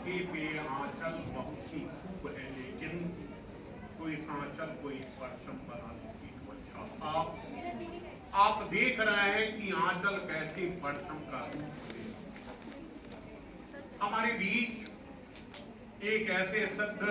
के पे आंचल बहुत ही खूब है, लेकिन कोई सांचल कोई परचम बनाने की तो अच्छा था। आप देख रहे हैं कि आंचल कैसे परचम का रूप ले। हमारे बीच एक ऐसे सिद्ध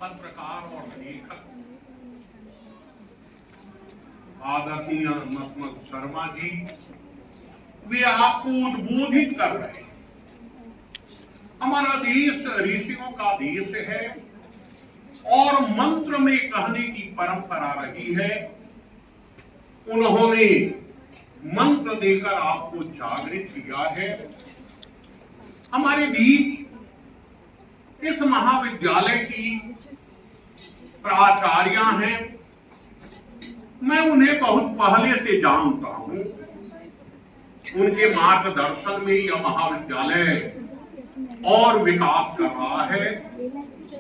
पत्रकार और लेखक आदरणीय मसमत शर्मा जी, वे आपको उद्बोधित कर रहे हैं। हमारा देश ऋषियों का देश है और मंत्र में कहने की परंपरा रही है। उन्होंने मंत्र देकर आपको जागृत किया है। हमारे बीच इस महाविद्यालय की प्राचार्या हैं। मैं उन्हें बहुत पहले से जानता हूं। उनके मार्गदर्शन में यह महाविद्यालय और विकास कर रहा है।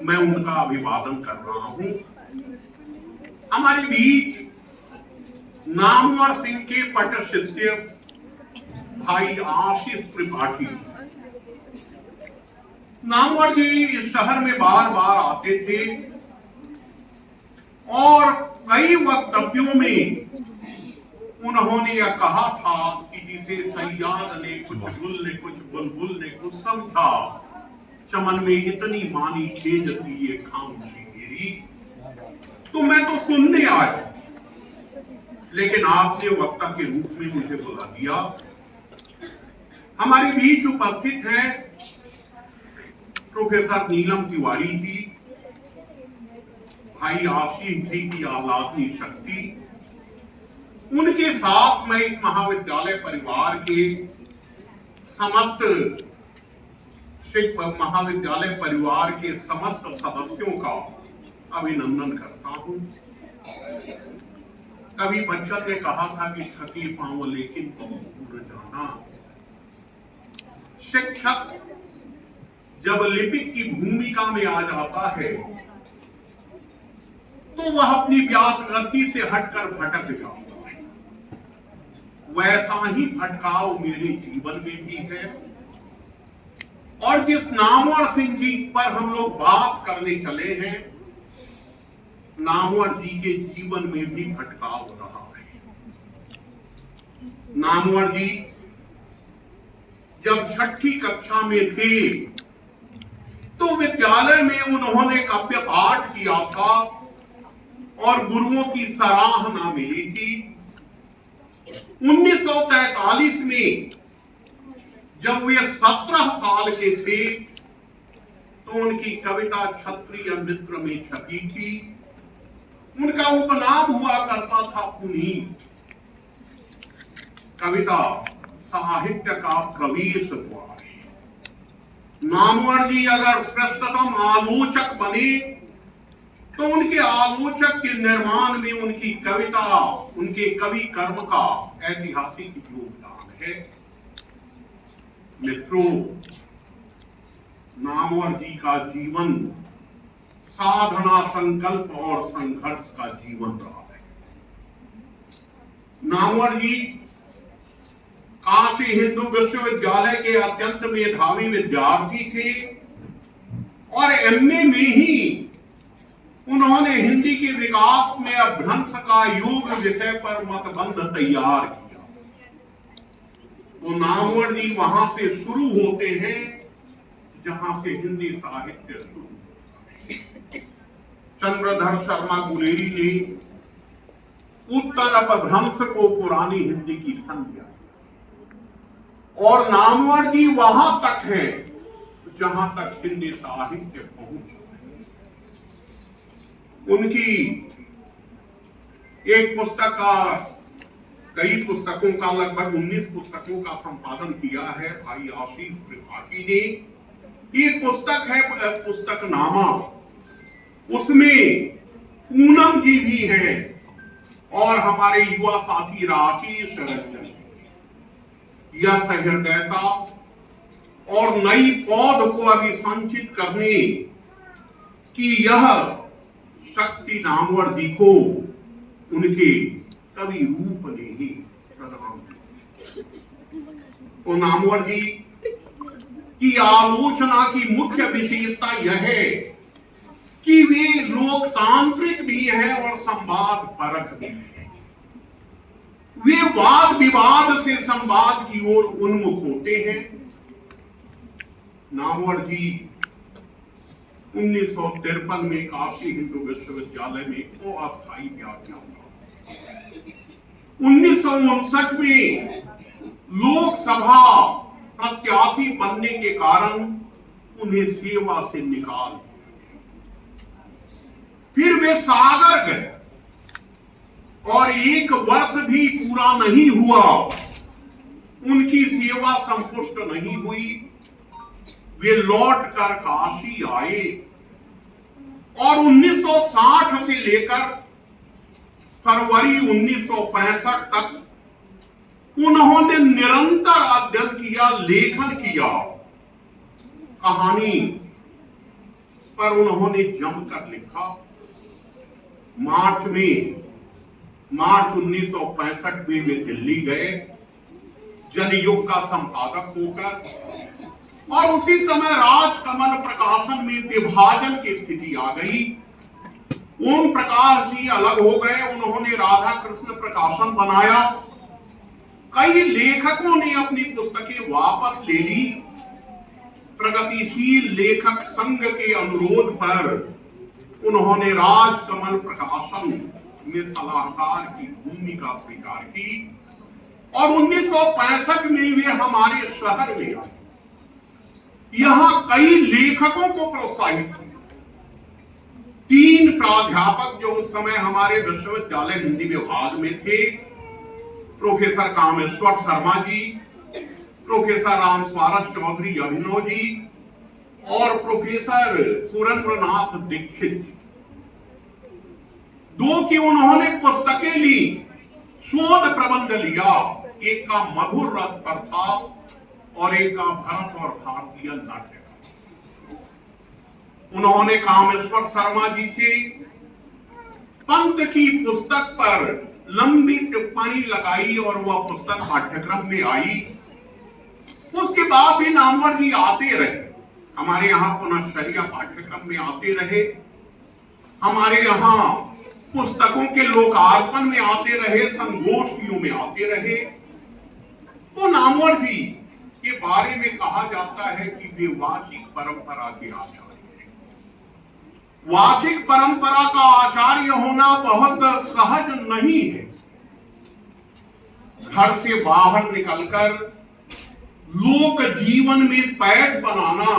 मैं उनका अभिवादन कर रहा हूं। हमारे बीच नामवर सिंह के पट शिष्य भाई आशीष त्रिपाठी, नामवर जी इस शहर में बार बार आते थे और कई वक्तव्यों में उन्होंने यह कहा था कि जिसे सैयाद ने कुछ गुल ने कुछ बुलबुल ने कुछ समझा, चमन में इतनी मानी खेजती ये खामोशी मेरी। तो मैं तो सुनने आया, लेकिन आपने वक्ता के रूप में मुझे बुला दिया। हमारे बीच उपस्थित है प्रोफेसर नीलम तिवारी जी, भाई आशीष जी की आह्लादनी शक्ति। उनके साथ मैं इस महाविद्यालय परिवार के समस्त महाविद्यालय परिवार के समस्त सदस्यों का अभिनंदन करता हूं। कभी बच्चन ने कहा था कि थकी पांव लेकिन बहुत दूर जाना। शिक्षक जब लिपिक की भूमिका में आ जाता है तो वह अपनी व्यास गति से हटकर भटक जाता है। वैसा ही भटकाव मेरे जीवन में भी है। और जिस नामवर सिंह जी पर हम लोग बात करने चले हैं, नामवर जी के जीवन में भी भटकाव रहा है। नामवर जी जब छठी कक्षा में थे तो विद्यालय में उन्होंने काव्य पाठ किया था और गुरुओं की सराहना मिली थी। 1943 में जब वे 17 साल के थे तो उनकी कविता क्षत्रिय मित्र में छपी थी। उनका उपनाम हुआ करता था पुनीत। कविता साहित्य का प्रवेश द्वार। नामवर जी अगर श्रेष्ठतम आलोचक बने तो उनके आलोचक के निर्माण में उनकी कविता, उनके कवि कर्म का ऐतिहासिक योगदान है। मित्रों, नामवर जी का जीवन साधना, संकल्प और संघर्ष का जीवन रहा है। नामवर जी काशी हिंदू विश्वविद्यालय के अत्यंत मेधावी विद्यार्थी थे और एमए में ही उन्होंने हिंदी के विकास में अभ्रंश का योग विषय पर मतबंध तैयार किया। तो नामवर जी वहां से शुरू होते हैं जहां से हिंदी साहित्य शुरू होता है। चंद्रधर शर्मा गुलेरी ने उत्तर अपभ्रंश को पुरानी हिंदी की संज्ञा और नामवर जी वहां तक है जहां तक हिंदी साहित्य पहुंचा है। उनकी एक पुस्तक का, कई पुस्तकों का, लगभग 19 पुस्तकों का संपादन किया है भाई आशीष त्रिपाठी ने। एक पुस्तक है पुस्तक नामा, उसमें पूनम जी भी हैं और हमारे युवा साथी राकेश रंजन। यह सहृदयता और नई पौध को अभी संचित करने की यह शक्ति नामवर जी को उनके कवि रूप ने ही प्रदान की। तो नामवर जी की आलोचना की मुख्य विशेषता यह है कि वे लोकतांत्रिक भी है और संवाद परक भी है। वे वाद विवाद से संवाद की ओर उन्मुख होते हैं। नामवर जी 1953 में काशी हिंदू विश्वविद्यालय में अस्थायी व्याख्यान, 1959 में लोकसभा प्रत्याशी बनने के कारण उन्हें सेवा से निकाल, फिर वे सागर गए और 1 वर्ष भी पूरा नहीं हुआ, उनकी सेवा संतुष्ट नहीं हुई। वे लौट कर काशी आए और 1960 से लेकर फरवरी 1965 तक उन्होंने निरंतर अध्ययन किया, लेखन किया। कहानी पर उन्होंने जमकर लिखा। मार्च 1965 में वे दिल्ली गए जनयुग का संपादक होकर, और उसी समय राजकमल प्रकाशन में विभाजन की स्थिति आ गई। ओम प्रकाश जी अलग हो गए, उन्होंने राधा कृष्ण प्रकाशन बनाया। कई लेखकों ने अपनी पुस्तकें वापस ले ली। प्रगतिशील लेखक संघ के अनुरोध पर उन्होंने राजकमल प्रकाशन में सलाहकार की भूमिका स्वीकार की और 1965 में वे हमारे शहर में आए। यहां कई लेखकों को प्रोत्साहित किया। 3 प्राध्यापक जो उस समय हमारे विश्वविद्यालय हिंदी विभाग में थे, प्रोफेसर कामेश्वर शर्मा जी, प्रोफेसर राम स्वारथ चौधरी अभिनव जी और प्रोफेसर सुरेंद्रनाथ दीक्षित, 2 की उन्होंने पुस्तकें ली, शोध प्रबंध लिया। एक का मधुर रस पर था और एक का भरत और भारतीय नाट्य का। उन्होंने कामेश्वर शर्मा जी से पंत की पुस्तक पर लंबी टिप्पणी लगाई और वह पुस्तक पाठ्यक्रम में आई। उसके बाद भी नामवर जी आते रहे, हमारे यहाँ पुनश्चर्या पाठ्यक्रम में आते रहे, हमारे यहाँ पुस्तकों के लोकार्पण में आते रहे, संगोष्ठियों में आते रहे। तो नामवर जी के बारे में कहा जाता है कि वे वाचिक परंपरा के आचार्य हैं। वाचिक परंपरा का आचार्य होना बहुत सहज नहीं है। घर से बाहर निकलकर लोक जीवन में पैठ बनाना,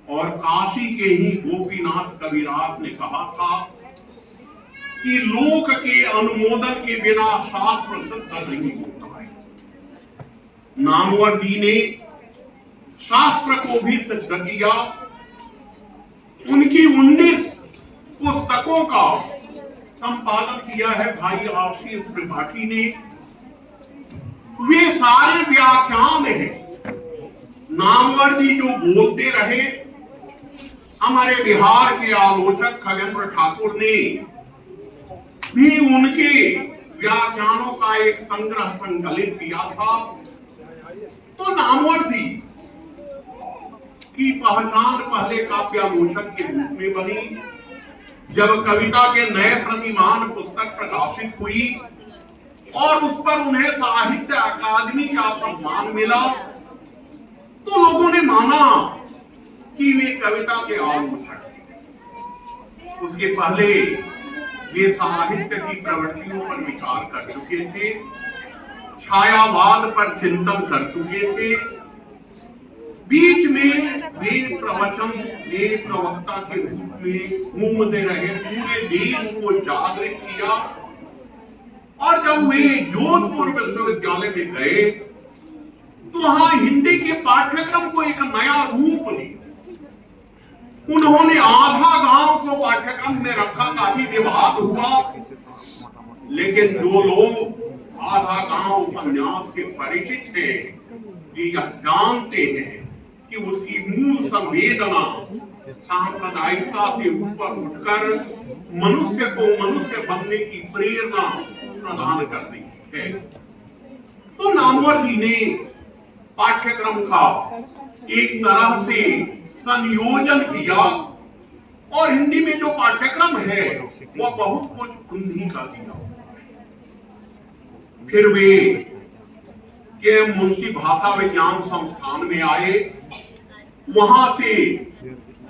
और काशी के ही गोपीनाथ कविराज ने कहा था कि लोक के अनुमोदन के बिना शास्त्र सिद्ध नहीं होता है। नामवर जी ने शास्त्र को भी सिद्ध किया। उनकी 19 पुस्तकों का संपादन किया है भाई आशीष त्रिपाठी ने। वे सारे व्याख्यान हैं। नामवर जी जो बोलते रहे, हमारे बिहार के आलोचक खगेंद्र ठाकुर ने भी उनके व्याख्यानों का एक संग्रह संकलित किया था। तो नामवर जी की पहचान पहले काव्यालोचक के रूप में बनी। जब कविता के नए प्रतिमान पुस्तक प्रकाशित हुई और उस पर उन्हें साहित्य अकादमी का सम्मान मिला, तो लोगों ने माना कि वे कविता के आलोचक थे। उसके पहले वे साहित्य की प्रवृत्तियों पर विचार कर चुके थे, छायावाद पर चिंतन कर चुके थे। बीच में वे प्रवचन, वे प्रवक्ता के रूप में घूमते रहे, पूरे देश को जागृत किया। और जब वे जोधपुर विश्वविद्यालय में गए तो वहां हिंदी के पाठ्यक्रम को एक नया रूप दिया। उन्होंने आधा गांव को पाठ्यक्रम में रखा, काफी विवाद हुआ, लेकिन जो लोग आधा गांव उपन्यास से परिचित हैं, ये यह जानते हैं कि उसकी मूल संवेदना सांप्रदायिकता से ऊपर उठकर मनुष्य को मनुष्य बनने की प्रेरणा प्रदान करनी है। तो नामवर जी ने पाठ्यक्रम का एक तरह से संयोजन किया और हिंदी में जो पाठ्यक्रम है वह बहुत कुछ उन्हीं का दिया। फिर वे के मुंशी भाषा विज्ञान संस्थान में आए, वहां से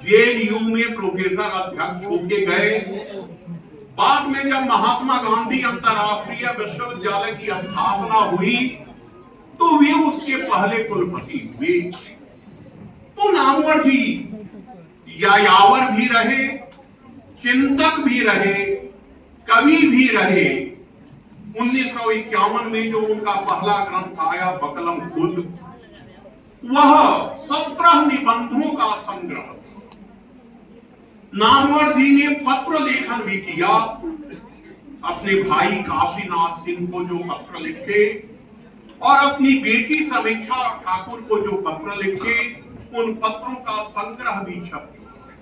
जेएनयू में प्रोफेसर अध्यक्ष होके गए। बाद में जब महात्मा गांधी अंतरराष्ट्रीय विश्वविद्यालय की स्थापना हुई तो वे उसके पहले कुलपति हुए। तो नामवर जी यायावर भी रहे, चिंतक भी रहे, कवि भी रहे। 1951 में जो उनका पहला ग्रंथ आया बकलम खुद, वह 17 निबंधों का संग्रह था। नामवर जी ने पत्र लेखन भी किया, अपने भाई काशीनाथ सिंह को जो पत्र लिखे और अपनी बेटी समीक्षा ठाकुर को जो पत्र लिखे, उन पत्रों का संग्रह भी छप चुका है।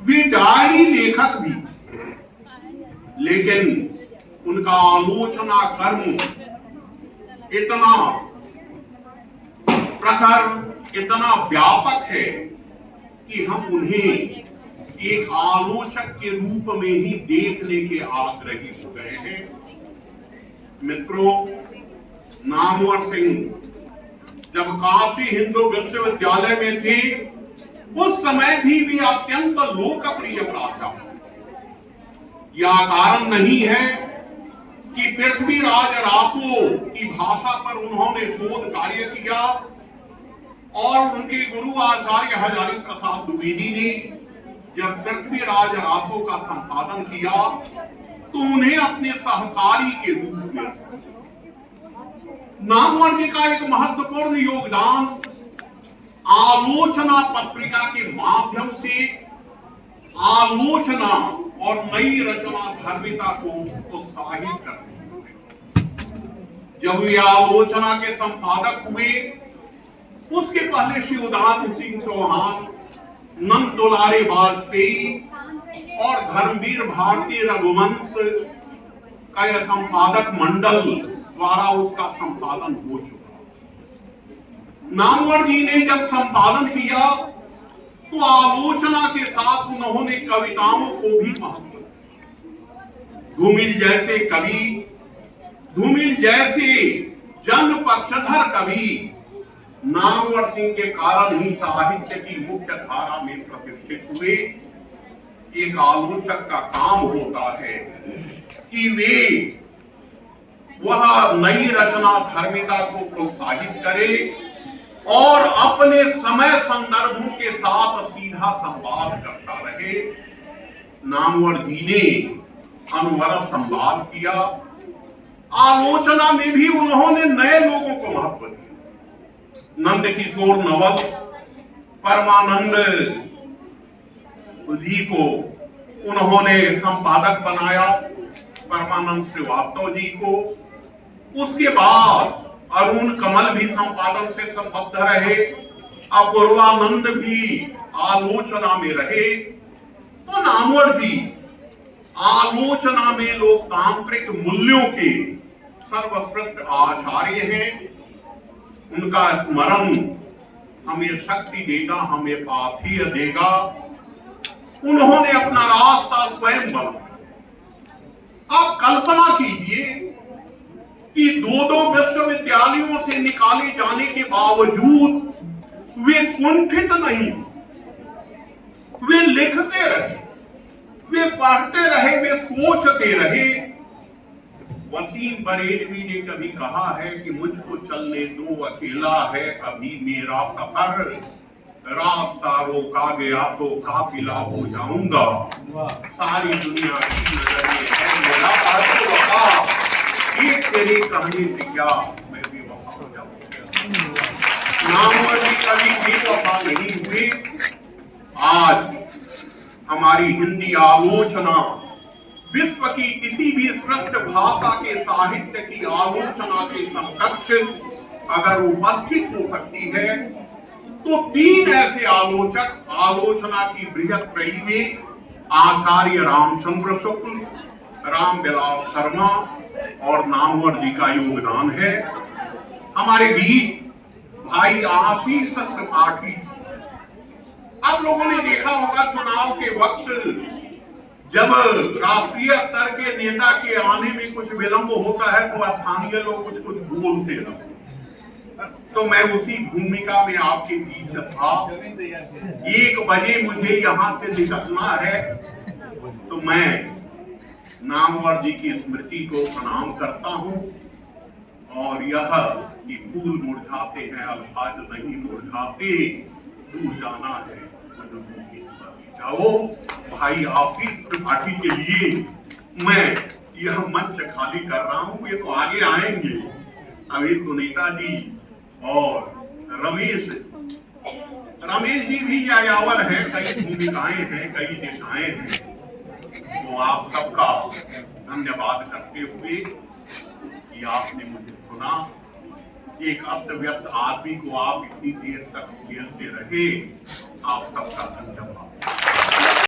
वे डायरी लेखक भी, लेकिन उनका आलोचना कर्म इतना प्रखर, इतना व्यापक है कि हम उन्हें एक आलोचक के रूप में ही देखने के आग्रही हो गए हैं। मित्रों, नामवर सिंह जब काशी हिंदू विश्वविद्यालय में थे उस समय भी वे अत्यंत लोकप्रिय प्राध्यापक। यह कारण नहीं है कि पृथ्वीराज रासो की भाषा पर उन्होंने शोध कार्य किया और उनके गुरु आचार्य हजारी प्रसाद द्विवेदी ने जब पृथ्वीराज रासो का संपादन किया तो उन्हें अपने सहकारी के रूप में। नामवर जी का एक महत्वपूर्ण योगदान आलोचना पत्रिका के माध्यम से आलोचना और नई रचना धर्मिता को प्रोत्साहित करते। जब वे आलोचना के संपादक हुए, उसके पहले श्री उदान सिंह चौहान, नंद दुलारे वाजपेयी और धर्मवीर भारती रघुवंश का यह संपादक मंडल द्वारा उसका संपादन हो चुका। नामवर जी ने जब संपादन किया तो आलोचना के साथ उन्होंने कविताओं को भी महत्व दिया। धूमिल जैसे कवि, धूमिल जैसे जन पक्षधर कवि नामवर सिंह के कारण ही साहित्य की मुख्य धारा में प्रतिष्ठित हुए। एक आलोचक का काम होता है कि वे वह नई रचना धर्मिता को प्रोत्साहित करे और अपने समय संदर्भों के साथ सीधा संवाद करता रहे। नामवर जी ने अनवरत संवाद किया। आलोचना में भी उन्होंने नए लोगों को महत्व दिया। नंद किशोर नवल, परमानंद जी को उन्होंने संपादक बनाया, परमानंद श्रीवास्तव जी को। उसके बाद अरुण कमल भी संपादन से संबद्ध रहे, अपूर्वानंद भी आलोचना में रहे। तो नामवर जी आलोचना में लोकतांत्रिक मूल्यों के सर्वश्रेष्ठ आचार्य हैं। उनका स्मरण हमें शक्ति देगा, हमें पाथेय देगा। उन्होंने अपना रास्ता स्वयं बनाया। आप कल्पना कीजिए कि दो विश्वविद्यालयों से निकाले जाने के बावजूद वे कुंठित नहीं, वे लिखते रहे, वे पढ़ते रहे, वे सोचते रहे। वसीम बरेलवी ने कभी कहा है कि मुझको चलने दो, अकेला है अभी मेरा सफर, रास्ता रोका गया तो काफिला हो जाऊंगा। सारी दुनिया की नजर में है मेरा वफा, एक तेरी कहानी से क्या मैं भी वफा हो जाऊंगा। नामवर जी कभी भी वफा नहीं हुए। आज हमारी हिंदी आलोचना विश्व की किसी भी श्रेष्ठ भाषा के साहित्य की आलोचना के समकक्ष अगर उपस्थित हो सकती है तो तीन ऐसे आलोचक आलोचना की बृहत त्रयी में आचार्य रामचंद्र शुक्ल, रामविलास शर्मा और नामवर जी का योगदान है। हमारे बीच भाई आशीष त्रिपाठी। आप लोगों ने देखा होगा चुनाव के वक्त जब राष्ट्रीय स्तर के नेता के आने में कुछ विलंब होता है तो स्थानीय लोग कुछ कुछ बोलते हैं। तो मैं उसी भूमिका में आपके बीच था। 1 बजे मुझे यहां से निकलना है, तो मैं नामवर जी की स्मृति को प्रणाम करता हूं और यह कि फूल मुरझाते हैं अल्फाज नहीं मुरझाते, दूर जाना है जाओ। भाई आशीष त्रिपाठी के लिए मैं यह मंच खाली कर रहा हूं। ये तो आगे आएंगे, अभी सुनीता जी और रमेश जी भी यायावर हैं, कई भूमिकाएं हैं, कई दिशाएं हैं। तो आप सबका धन्यवाद करते हुए कि आपने मुझे सुना। एक अस्त व्यस्त आदमी को आप इतनी देर तक खेलते रहे, आप सब